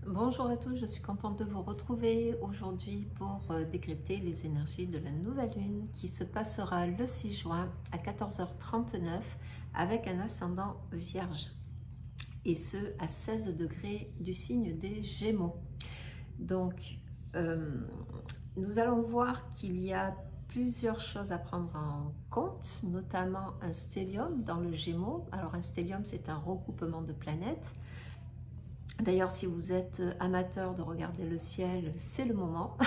Bonjour à tous, je suis contente de vous retrouver aujourd'hui pour décrypter les énergies de la nouvelle lune qui se passera le 6 juin à 14h39 avec un ascendant vierge et ce à 16 degrés du signe des Gémeaux. Donc euh, nous allons voir qu'il y a plusieurs choses à prendre en compte, notamment un stellium dans le Gémeaux. Alors un stellium, c'est un regroupement de planètes. D'ailleurs, si vous êtes amateur de regarder le ciel, c'est le moment.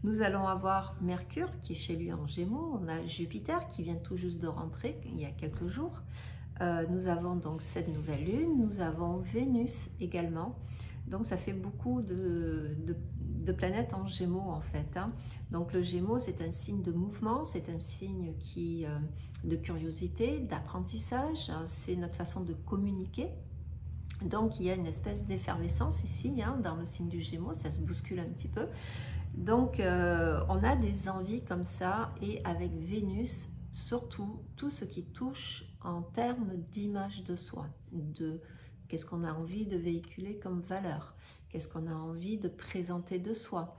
Nous allons avoir Mercure qui est chez lui en Gémeaux, on a Jupiter qui vient tout juste de rentrer il y a quelques jours. Nous avons donc cette nouvelle lune, nous avons Vénus également. Donc ça fait beaucoup de planètes en Gémeaux en fait. Donc le Gémeaux, c'est un signe de mouvement, c'est un signe de curiosité, d'apprentissage, c'est notre façon de communiquer. Donc il y a une espèce d'effervescence ici, dans le signe du Gémeaux, ça se bouscule un petit peu. Donc on a des envies comme ça, et avec Vénus, surtout tout ce qui touche en termes d'image de soi, de qu'est-ce qu'on a envie de véhiculer comme valeur, qu'est-ce qu'on a envie de présenter de soi.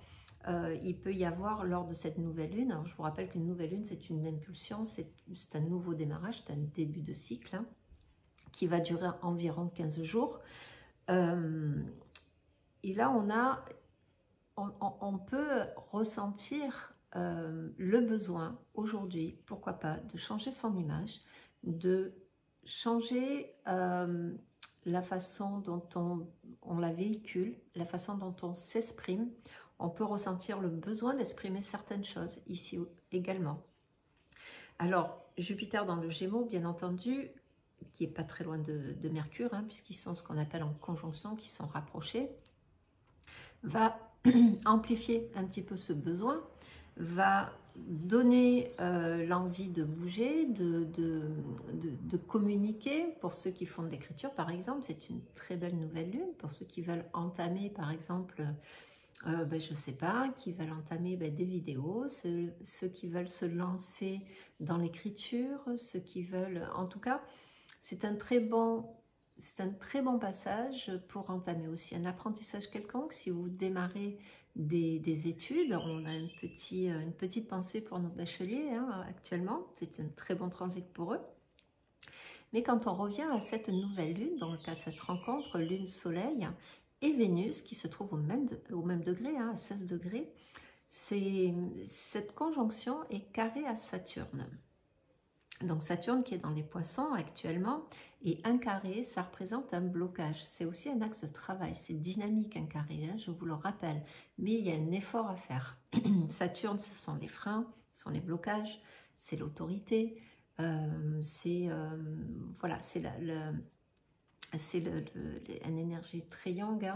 Il peut y avoir lors de cette nouvelle lune, alors je vous rappelle qu'une nouvelle lune c'est une impulsion, c'est un nouveau démarrage, c'est un début de cycle, qui va durer environ 15 jours. Et là, on peut ressentir le besoin aujourd'hui, pourquoi pas, de changer son image, de changer la façon dont on la véhicule, la façon dont on s'exprime. On peut ressentir le besoin d'exprimer certaines choses ici également. Alors, Jupiter dans le Gémeaux, bien entendu, qui n'est pas très loin de Mercure, puisqu'ils sont ce qu'on appelle en conjonction, qui sont rapprochés, va amplifier un petit peu ce besoin, va donner l'envie de bouger, de communiquer. Pour ceux qui font de l'écriture, par exemple, c'est une très belle nouvelle lune. Pour ceux qui veulent entamer, par exemple, je ne sais pas, qui veulent entamer des vidéos, ceux qui veulent se lancer dans l'écriture, ceux qui veulent... En tout cas, c'est un très bon passage pour entamer aussi un apprentissage quelconque. Si vous démarrez des études, on a une petite pensée pour nos bacheliers actuellement. C'est un très bon transit pour eux. Mais quand on revient à cette nouvelle lune, donc à cette rencontre lune-soleil et Vénus qui se trouve au même degré, à 16 degrés, cette conjonction est carrée à Saturne. Donc Saturne qui est dans les poissons actuellement, et un carré, ça représente un blocage. C'est aussi un axe de travail, c'est dynamique un carré, je vous le rappelle. Mais il y a un effort à faire. Saturne, ce sont les freins, ce sont les blocages, c'est l'autorité, voilà, c'est une énergie très yang,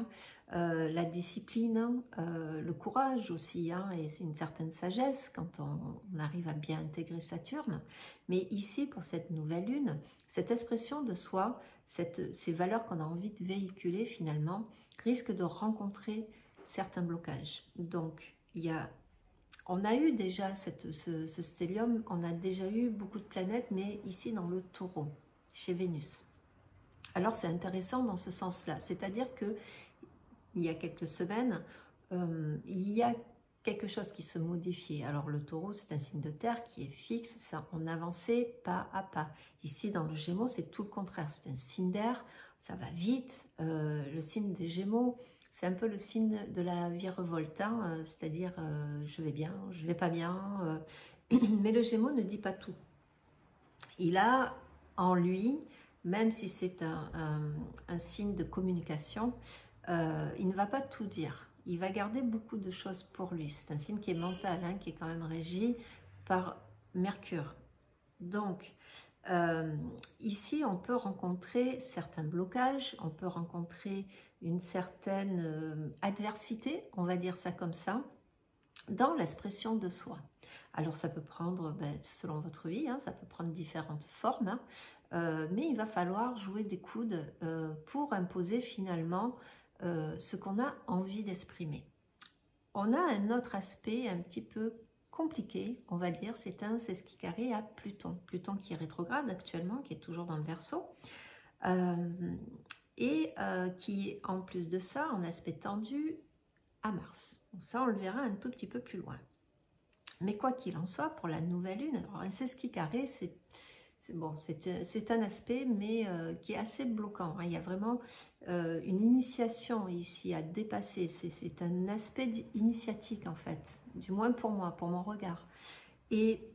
la discipline, le courage aussi, et c'est une certaine sagesse quand on arrive à bien intégrer Saturne. Mais ici, pour cette nouvelle lune, cette expression de soi, ces valeurs qu'on a envie de véhiculer finalement, risquent de rencontrer certains blocages. Donc, on a eu déjà ce stellium, on a déjà eu beaucoup de planètes, mais ici dans le Taureau, chez Vénus. Alors c'est intéressant dans ce sens-là, c'est-à-dire que il y a quelques semaines, il y a quelque chose qui se modifiait. Alors le Taureau, c'est un signe de terre qui est fixe, ça, on avançait pas à pas. Ici dans le Gémeaux, c'est tout le contraire, c'est un signe d'air, ça va vite. Le signe des Gémeaux, c'est un peu le signe de la virevolte, c'est-à-dire je vais bien, je vais pas bien. Mais le Gémeaux ne dit pas tout. Il a en lui, même si c'est un signe de communication, il ne va pas tout dire. Il va garder beaucoup de choses pour lui. C'est un signe qui est mental, qui est quand même régi par Mercure. Donc, ici, on peut rencontrer certains blocages, on peut rencontrer une certaine adversité, on va dire ça comme ça, dans l'expression de soi. Alors ça peut prendre, selon votre vie, ça peut prendre différentes formes, mais il va falloir jouer des coudes pour imposer finalement ce qu'on a envie d'exprimer. On a un autre aspect un petit peu compliqué, on va dire, c'est ce qui carré à Pluton. Pluton qui est rétrograde actuellement, qui est toujours dans le Verseau. et qui est en plus de ça en aspect tendu à Mars. Ça, on le verra un tout petit peu plus loin. Mais quoi qu'il en soit, pour la nouvelle lune, alors un sesqui carré, c'est bon, c'est un aspect, mais qui est assez bloquant. Hein. Il y a vraiment une initiation ici à dépasser. C'est un aspect initiatique, en fait, du moins pour moi, pour mon regard. Et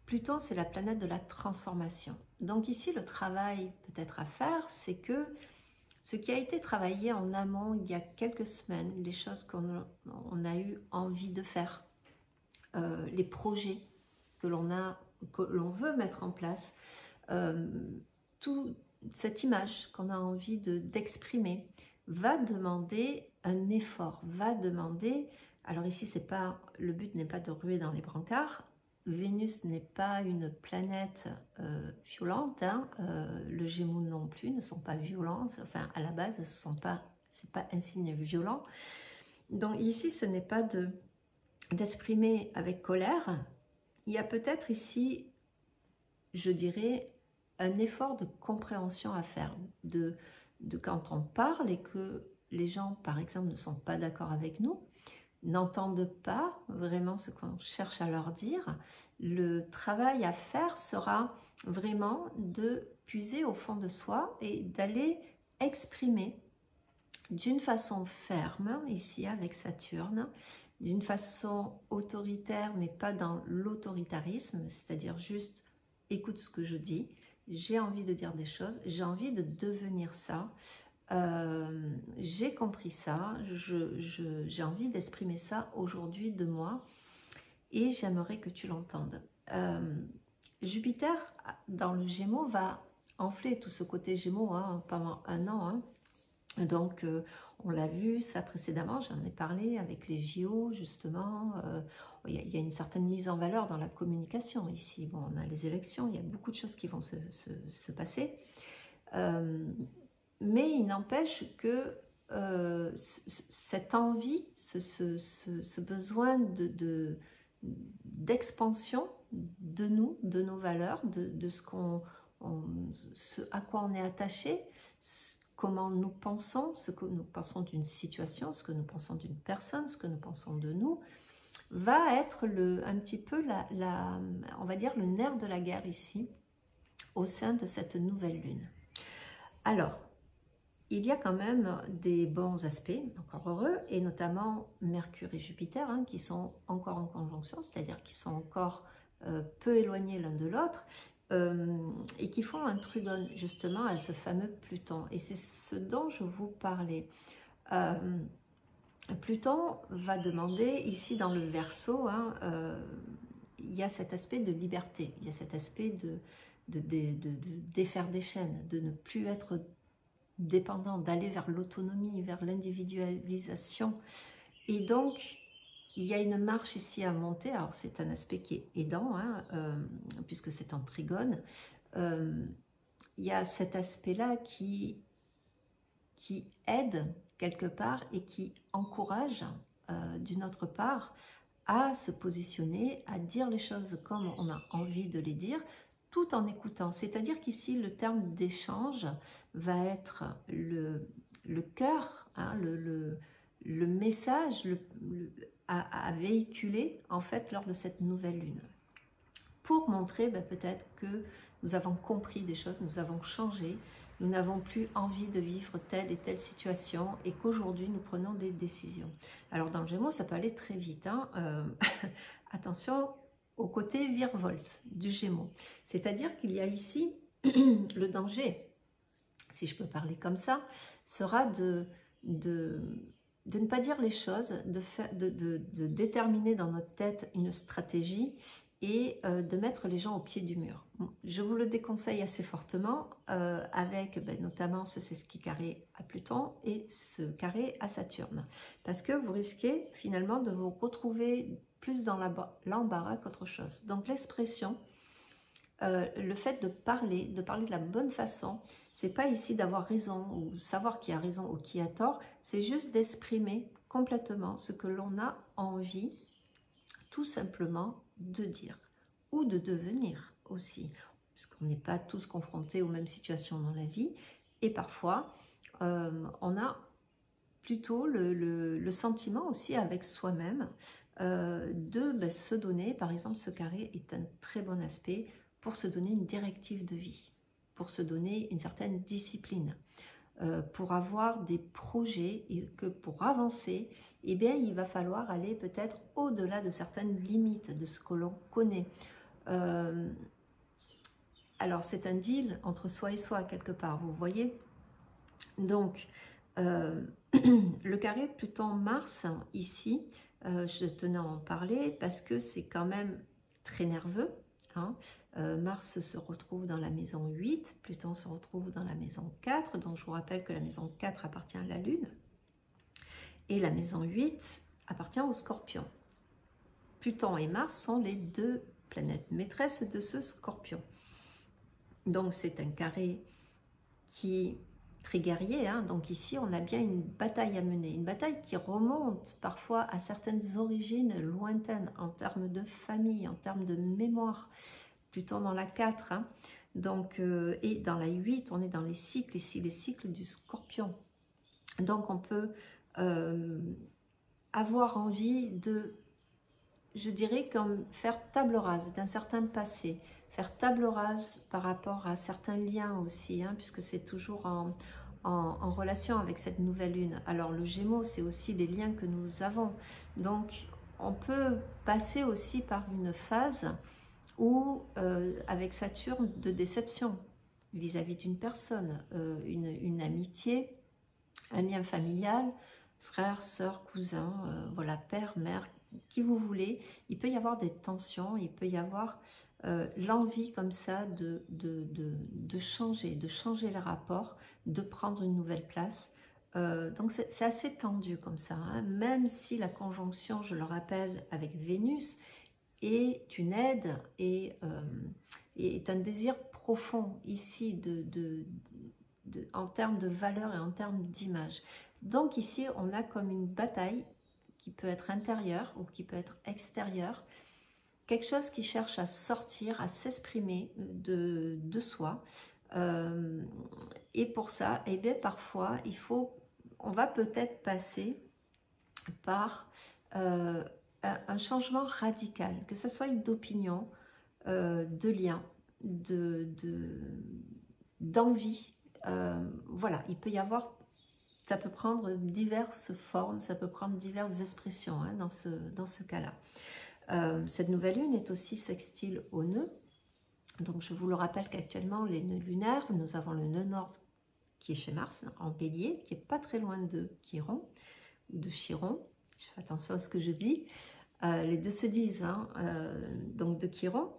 Pluton, c'est la planète de la transformation. Donc ici, le travail peut-être à faire, c'est que ce qui a été travaillé en amont il y a quelques semaines, les choses qu'on a eu envie de faire, les projets que l'on veut mettre en place, toute cette image qu'on a envie d'exprimer va demander un effort, va demander, alors ici c'est pas, le but n'est pas de ruer dans les brancards. Vénus n'est pas une planète violente, hein. Le Gémeaux non plus ne sont pas violents, enfin à la base c'est pas un signe violent. Donc ici ce n'est pas d'exprimer avec colère. Il y a peut-être ici, je dirais, un effort de compréhension à faire, de quand on parle et que les gens, par exemple, ne sont pas d'accord avec nous, n'entendent pas vraiment ce qu'on cherche à leur dire, le travail à faire sera vraiment de puiser au fond de soi et d'aller exprimer d'une façon ferme, ici avec Saturne, d'une façon autoritaire, mais pas dans l'autoritarisme, c'est-à-dire juste écoute ce que je dis, j'ai envie de dire des choses, j'ai envie de devenir ça, j'ai compris ça, j'ai envie d'exprimer ça aujourd'hui de moi et j'aimerais que tu l'entendes. Jupiter, dans le Gémeaux, va enfler tout ce côté Gémeaux hein, pendant un an. Hein. Donc, on l'a vu ça précédemment, j'en ai parlé avec les JO, justement. Il y a une certaine mise en valeur dans la communication ici. Bon, on a les élections, il y a beaucoup de choses qui vont se passer. Mais il n'empêche que cette envie, ce besoin d'expansion de nous, de nos valeurs, de ce à quoi on est attaché, comment nous pensons, ce que nous pensons d'une situation, ce que nous pensons d'une personne, ce que nous pensons de nous, va être un petit peu on va dire le nerf de la guerre ici, au sein de cette nouvelle lune. Alors, il y a quand même des bons aspects, encore heureux, et notamment Mercure et Jupiter, hein, qui sont encore en conjonction, c'est-à-dire qui sont encore peu éloignés l'un de l'autre, et qui font un trigone justement à ce fameux Pluton. Et c'est ce dont je vous parlais. Pluton va demander, ici dans le Verseau, hein, il y a cet aspect de liberté, il y a cet aspect de défaire des chaînes, de ne plus être dépendant, d'aller vers l'autonomie, vers l'individualisation. Et donc, il y a une marche ici à monter. Alors, c'est un aspect qui est aidant, hein, puisque c'est en trigone. Il y a cet aspect-là qui aide quelque part et qui encourage d'une autre part à se positionner, à dire les choses comme on a envie de les dire, tout en écoutant. C'est-à-dire qu'ici, le terme d'échange va être le cœur, hein, le message à véhiculer en fait lors de cette nouvelle lune. Pour montrer peut-être que nous avons compris des choses, nous avons changé, nous n'avons plus envie de vivre telle et telle situation et qu'aujourd'hui nous prenons des décisions. Alors dans le Gémeaux, ça peut aller très vite. Hein. Attention au côté virevolte du Gémeaux. C'est-à-dire qu'il y a ici le danger, si je peux parler comme ça, sera de ne pas dire les choses, de déterminer dans notre tête une stratégie et de mettre les gens au pied du mur. Je vous le déconseille assez fortement avec notamment ce sesqui carré à Pluton et ce carré à Saturne. Parce que vous risquez finalement de vous retrouver plus dans l'embarras qu'autre chose. Donc l'expression, le fait de parler de la bonne façon, c'est pas ici d'avoir raison ou savoir qui a raison ou qui a tort, c'est juste d'exprimer complètement ce que l'on a envie tout simplement de dire ou de devenir aussi, puisqu'on n'est pas tous confrontés aux mêmes situations dans la vie et parfois on a plutôt le sentiment aussi avec soi-même de se donner, par exemple ce carré est un très bon aspect pour se donner une directive de vie, pour se donner une certaine discipline, pour avoir des projets et que pour avancer, eh bien, il va falloir aller peut-être au-delà de certaines limites de ce que l'on connaît. Alors c'est un deal entre soi et soi quelque part, vous voyez. Donc, le carré Pluton-Mars, ici, je tenais à en parler parce que c'est quand même très nerveux. Hein. Mars se retrouve dans la maison 8, Pluton se retrouve dans la maison 4. Donc, je vous rappelle que la maison 4 appartient à la Lune. Et la maison 8 appartient au Scorpion. Pluton et Mars sont les deux planètes maîtresses de ce Scorpion. Donc, c'est un carré qui très guerrier, hein. Donc ici on a bien une bataille à mener, une bataille qui remonte parfois à certaines origines lointaines en termes de famille, en termes de mémoire, plutôt dans la 4, hein. Donc, et dans la 8 on est dans les cycles, ici les cycles du Scorpion. Donc on peut avoir envie de, je dirais, comme faire table rase d'un certain passé, faire table rase par rapport à certains liens aussi, hein, puisque c'est toujours en relation avec cette nouvelle lune. Alors le Gémeaux, c'est aussi les liens que nous avons. Donc on peut passer aussi par une phase où, avec Saturne, de déception vis-à-vis d'une personne, une amitié, un lien familial, frère, sœur, cousin, voilà, père, mère, qui vous voulez. Il peut y avoir des tensions, il peut y avoir l'envie comme ça de changer les rapports, de prendre une nouvelle place. Donc c'est assez tendu comme ça, hein. Même si la conjonction, je le rappelle, avec Vénus est une aide et est un désir profond ici en termes de valeur et en termes d'image. Donc ici, on a comme une bataille qui peut être intérieure ou qui peut être extérieure, quelque chose qui cherche à sortir, à s'exprimer de soi. Et pour ça, eh bien, parfois, on va peut-être passer par un changement radical, que ce soit d'opinion, de lien, d'envie. Voilà, il peut y avoir, ça peut prendre diverses formes, ça peut prendre diverses expressions, hein, dans ce cas-là. Cette nouvelle lune est aussi sextile au nœud. Donc je vous le rappelle qu'actuellement les nœuds lunaires, nous avons le nœud nord qui est chez Mars en Bélier, qui est pas très loin de Chiron ou de Chiron. Je fais attention à ce que je dis. Les deux se disent, hein, donc de Chiron.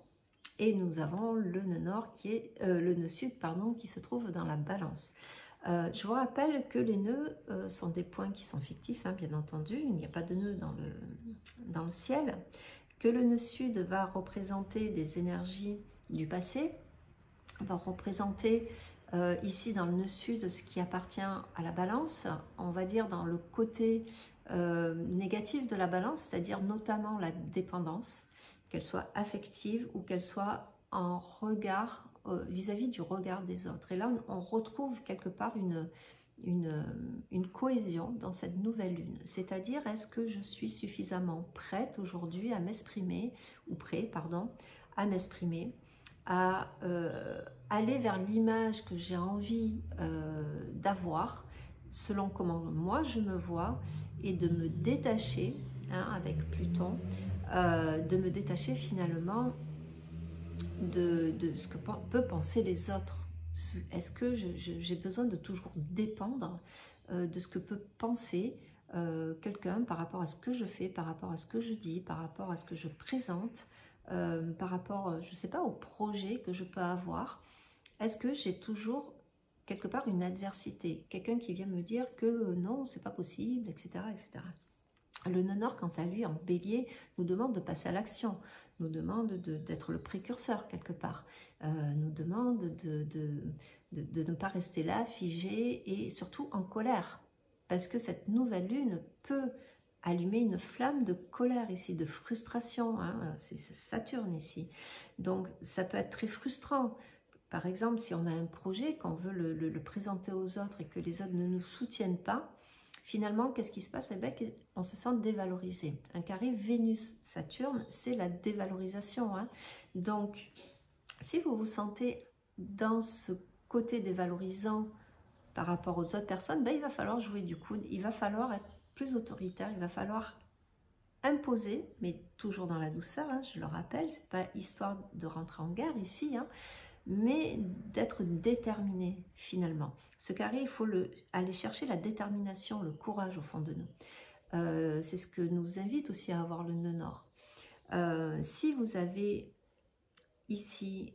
Et nous avons le nœud nord qui est le nœud sud, pardon, qui se trouve dans la Balance. Je vous rappelle que les nœuds sont des points qui sont fictifs, hein, bien entendu. Il n'y a pas de nœud dans le ciel. Que le nœud sud va représenter les énergies du passé, va représenter ici dans le nœud sud ce qui appartient à la Balance, on va dire dans le côté négatif de la Balance, c'est-à-dire notamment la dépendance, qu'elle soit affective ou qu'elle soit en regard vis-à-vis du regard des autres. Et là, on retrouve quelque part une cohésion dans cette nouvelle lune. C'est-à-dire, est-ce que je suis suffisamment prête aujourd'hui à m'exprimer, ou prêt, pardon, à m'exprimer, à aller vers l'image que j'ai envie d'avoir, selon comment moi je me vois, et de me détacher, hein, avec Pluton, de me détacher finalement de ce que peuvent penser les autres. Est-ce que j'ai besoin de toujours dépendre de ce que peut penser quelqu'un par rapport à ce que je fais, par rapport à ce que je dis, par rapport à ce que je présente, par rapport, je ne sais pas, au projet que je peux avoir? Est-ce que j'ai toujours quelque part une adversité, quelqu'un qui vient me dire que non, c'est pas possible, etc., etc. Le nœud nord, quant à lui, en Bélier, nous demande de passer à l'action, nous demande d'être le précurseur quelque part, nous demande de ne pas rester là, figé et surtout en colère. Parce que cette nouvelle lune peut allumer une flamme de colère ici, de frustration, hein, c'est Saturne ici. Donc ça peut être très frustrant. par exemple, si on a un projet, qu'on veut le présenter aux autres et que les autres ne nous soutiennent pas, finalement, qu'est-ce qui se passe? Eh bien, on se sent dévalorisé. Un carré Vénus-Saturne, c'est la dévalorisation, hein. Donc, si vous vous sentez dans ce côté dévalorisant par rapport aux autres personnes, ben, il va falloir jouer du coude, il va falloir être plus autoritaire, il va falloir imposer, mais toujours dans la douceur, hein, je le rappelle, c'est pas histoire de rentrer en guerre ici, hein, mais d'être déterminé finalement. Ce carré, il faut aller chercher la détermination, le courage au fond de nous. C'est ce que nous invite aussi à avoir le nœud nord. Si vous avez ici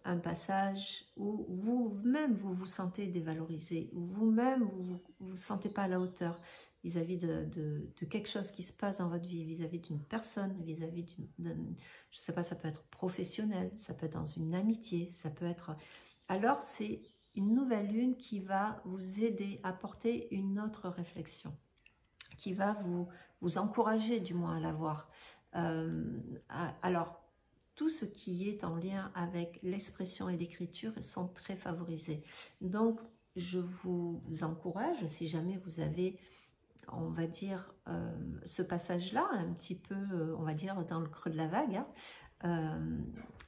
un passage où vous-même vous vous sentez dévalorisé, où vous-même vous ne vous sentez pas à la hauteur vis-à-vis de quelque chose qui se passe dans votre vie, vis-à-vis d'une personne, vis-à-vis je ne sais pas, ça peut être professionnel, ça peut être dans une amitié, ça peut être... Alors c'est une nouvelle lune qui va vous aider à porter une autre réflexion, qui va vous encourager du moins à l'avoir. Alors, tout ce qui est en lien avec l'expression et l'écriture sont très favorisés. Donc, je vous encourage, si jamais vous avez, on va dire, ce passage-là, un petit peu, on va dire, dans le creux de la vague, hein,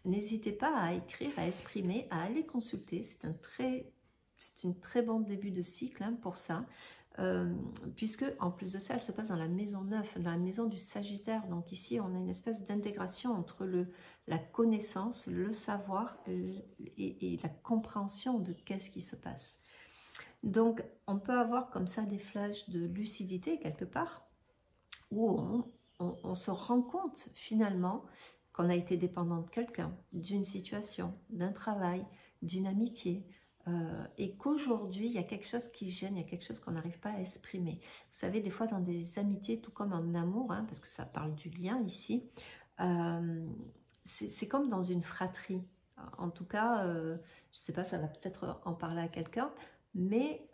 n'hésitez pas à écrire, à exprimer, à aller consulter. C'est une très bon début de cycle, hein, pour ça. Puisque en plus de ça, elle se passe dans la maison 9, dans la maison du Sagittaire. Donc ici, on a une espèce d'intégration entre la connaissance, le savoir et la compréhension de qu'est-ce qui se passe. Donc, on peut avoir comme ça des flashs de lucidité quelque part, où on se rend compte finalement qu'on a été dépendant de quelqu'un, d'une situation, d'un travail, d'une amitié, et qu'aujourd'hui, il y a quelque chose qui gêne, il y a quelque chose qu'on n'arrive pas à exprimer. Vous savez, des fois, dans des amitiés, tout comme en amour, hein, parce que ça parle du lien ici, c'est comme dans une fratrie. En tout cas, je ne sais pas, ça va peut-être en parler à quelqu'un, mais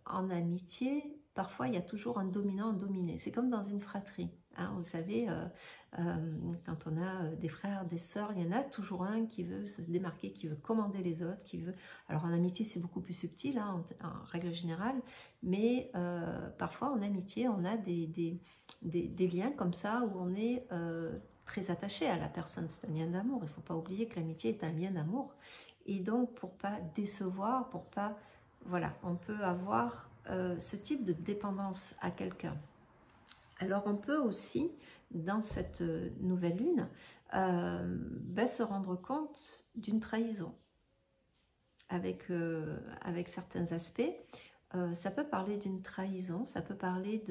en amitié, parfois, il y a toujours un dominant, un dominé. C'est comme dans une fratrie. Hein, vous savez, quand on a des frères, des sœurs, il y en a toujours un qui veut se démarquer, qui veut commander les autres, qui veut... Alors en amitié, c'est beaucoup plus subtil, hein, en règle générale, mais parfois en amitié, on a des liens comme ça où on est très attaché à la personne. C'est un lien d'amour. Il ne faut pas oublier que l'amitié est un lien d'amour. Et donc, pour pas décevoir, pour pas... Voilà, on peut avoir ce type de dépendance à quelqu'un. Alors on peut aussi, dans cette nouvelle lune, se rendre compte d'une trahison avec certains aspects. Ça peut parler d'une trahison, ça peut parler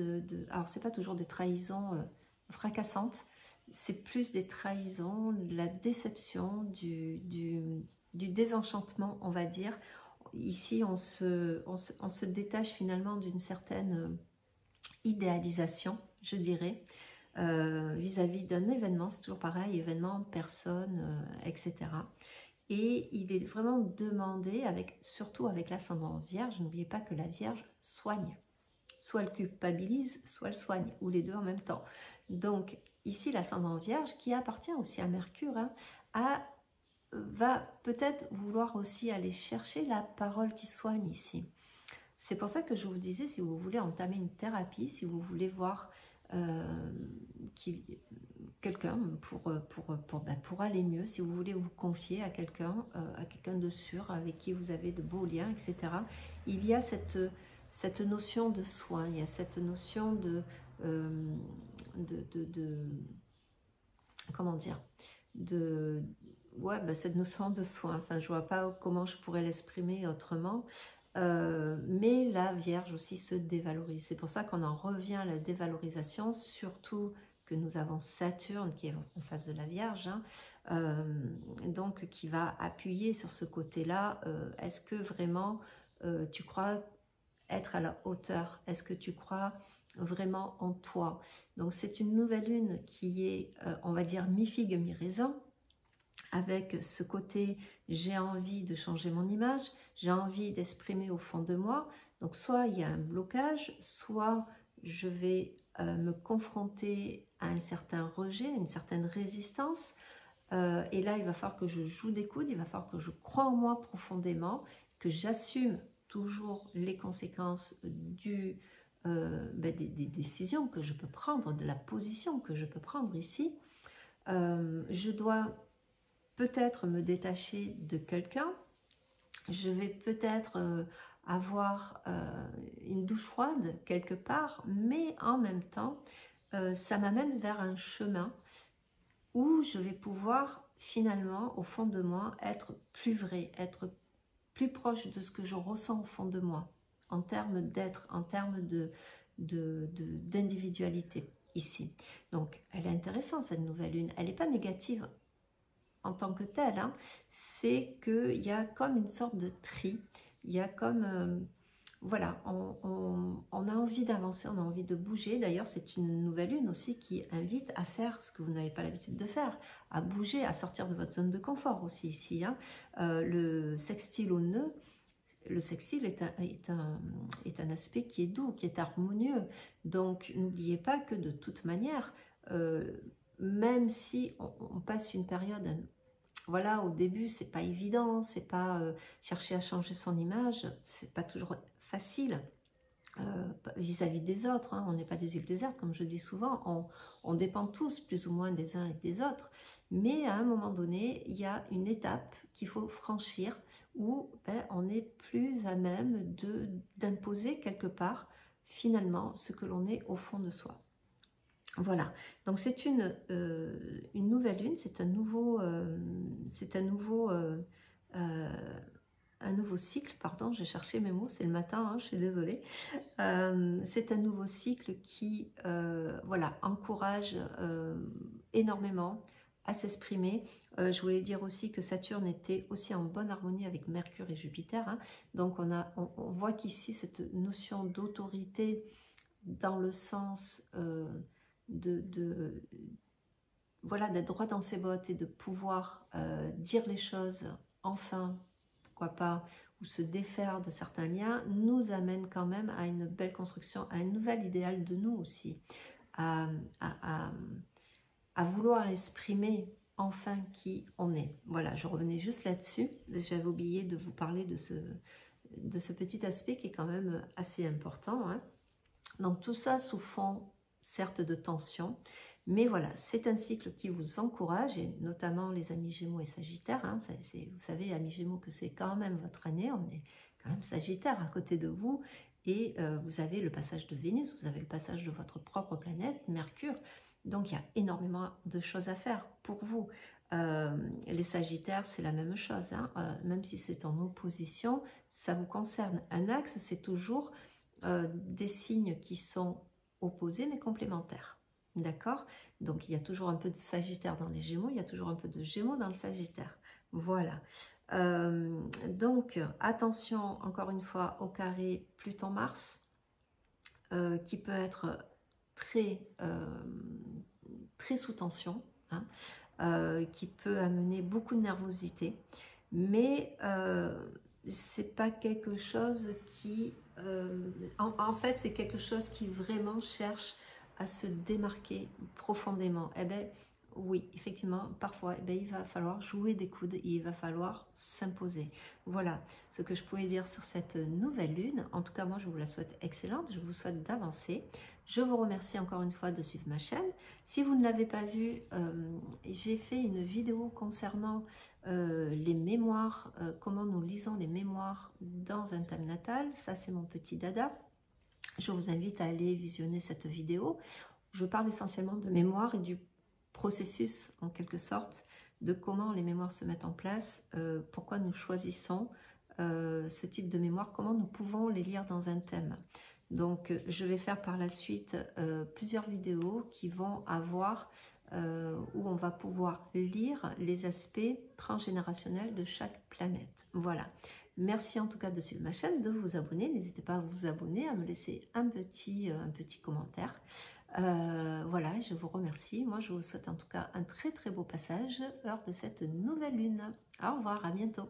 alors c'est pas toujours des trahisons fracassantes, c'est plus des trahisons, de la déception, du désenchantement, on va dire. Ici, on se détache finalement d'une certaine idéalisation, je dirais, vis-à-vis d'un événement. C'est toujours pareil, événement, personne, etc. Et il est vraiment demandé, surtout avec l'ascendant Vierge, n'oubliez pas que la Vierge soigne. Soit elle culpabilise, soit elle soigne, ou les deux en même temps. Donc ici, l'ascendant Vierge, qui appartient aussi à Mercure, hein, va peut-être vouloir aussi aller chercher la parole qui soigne ici. C'est pour ça que je vous disais, si vous voulez entamer une thérapie, si vous voulez voir quelqu'un pour aller mieux, si vous voulez vous confier à quelqu'un de sûr, avec qui vous avez de beaux liens, etc. Il y a cette notion de soin, il y a cette notion comment dire, cette notion de soin. Enfin, je vois pas comment je pourrais l'exprimer autrement. Mais la Vierge aussi se dévalorise. C'est pour ça qu'on en revient à la dévalorisation, surtout que nous avons Saturne qui est en face de la Vierge, hein, donc qui va appuyer sur ce côté-là. Est-ce que vraiment tu crois être à la hauteur? Est-ce que tu crois vraiment en toi? Donc c'est une nouvelle lune qui est, on va dire, mi-figue, mi-raisin, avec ce côté j'ai envie de changer mon image, j'ai envie d'exprimer au fond de moi. Donc soit il y a un blocage, soit je vais me confronter à un certain rejet, une certaine résistance. Et là, il va falloir que je joue des coudes, il va falloir que je croie en moi profondément, que j'assume toujours les conséquences des décisions que je peux prendre, de la position que je peux prendre ici. Je dois peut-être me détacher de quelqu'un, je vais peut-être avoir une douche froide quelque part, mais en même temps, ça m'amène vers un chemin où je vais pouvoir finalement, au fond de moi, être plus vrai, être plus proche de ce que je ressens au fond de moi, en termes d'être, en termes d'individualité ici. Donc, elle est intéressante cette nouvelle lune. Elle n'est pas négative en tant que telle, hein. C'est qu'il y a comme une sorte de tri. Il y a comme... voilà, on a envie d'avancer, on a envie de bouger. D'ailleurs, c'est une nouvelle lune aussi qui invite à faire ce que vous n'avez pas l'habitude de faire, à bouger, à sortir de votre zone de confort aussi ici, hein. Le sextile au nœud, le sextile est un aspect qui est doux, qui est harmonieux. Donc, n'oubliez pas que de toute manière, même si on passe une période... Voilà, au début, c'est pas évident, c'est pas chercher à changer son image, c'est pas toujours facile vis-à-vis des autres, hein. On n'est pas des îles désertes, comme je dis souvent, on dépend tous plus ou moins des uns et des autres, mais à un moment donné, il y a une étape qu'il faut franchir où on est plus à même d'imposer quelque part finalement ce que l'on est au fond de soi. Voilà, donc c'est une nouvelle lune, c'est un nouveau cycle, pardon, j'ai cherché mes mots, c'est le matin, hein, je suis désolée. C'est un nouveau cycle qui voilà, encourage énormément à s'exprimer. Je voulais dire aussi que Saturne était aussi en bonne harmonie avec Mercure et Jupiter, hein. Donc on voit qu'ici cette notion d'autorité dans le sens... voilà, d'être droit dans ses bottes et de pouvoir dire les choses, enfin, pourquoi pas, ou se défaire de certains liens, nous amène quand même à une belle construction, à un nouvel idéal de nous aussi, à, à, à vouloir exprimer enfin qui on est. Voilà, je revenais juste là-dessus, j'avais oublié de vous parler de ce petit aspect qui est quand même assez important, hein. Donc tout ça sous fond certes de tension, mais voilà, c'est un cycle qui vous encourage, et notamment les amis Gémeaux et Sagittaires, hein, vous savez, amis Gémeaux, que c'est quand même votre année, on est quand même Sagittaire à côté de vous, et vous avez le passage de Vénus, vous avez le passage de votre propre planète, Mercure, donc il y a énormément de choses à faire pour vous. Les Sagittaires, c'est la même chose, hein, même si c'est en opposition, ça vous concerne. Un axe, c'est toujours des signes qui sont opposés mais complémentaires. D'accord? Donc il y a toujours un peu de Sagittaire dans les Gémeaux, il y a toujours un peu de Gémeaux dans le Sagittaire. Voilà. Donc attention encore une fois au carré Pluton-Mars qui peut être très sous tension, hein, qui peut amener beaucoup de nervosité, mais c'est pas quelque chose qui... en fait, c'est quelque chose qui vraiment cherche à se démarquer profondément. Eh bien, oui, effectivement, parfois, il va falloir jouer des coudes, il va falloir s'imposer. Voilà ce que je pouvais dire sur cette nouvelle lune. En tout cas, moi, je vous la souhaite excellente. Je vous souhaite d'avancer. Je vous remercie encore une fois de suivre ma chaîne. Si vous ne l'avez pas vu, j'ai fait une vidéo concernant les mémoires, comment nous lisons les mémoires dans un thème natal. Ça, c'est mon petit dada. Je vous invite à aller visionner cette vidéo. Je parle essentiellement de mémoire et du processus, en quelque sorte, de comment les mémoires se mettent en place, pourquoi nous choisissons ce type de mémoire, comment nous pouvons les lire dans un thème. Donc, je vais faire par la suite plusieurs vidéos qui vont avoir, où on va pouvoir lire les aspects transgénérationnels de chaque planète. Voilà. Merci en tout cas de suivre ma chaîne, de vous abonner. N'hésitez pas à vous abonner, à me laisser un petit commentaire. Voilà, je vous remercie. Moi, je vous souhaite en tout cas un très très beau passage lors de cette nouvelle lune. Au revoir, à bientôt.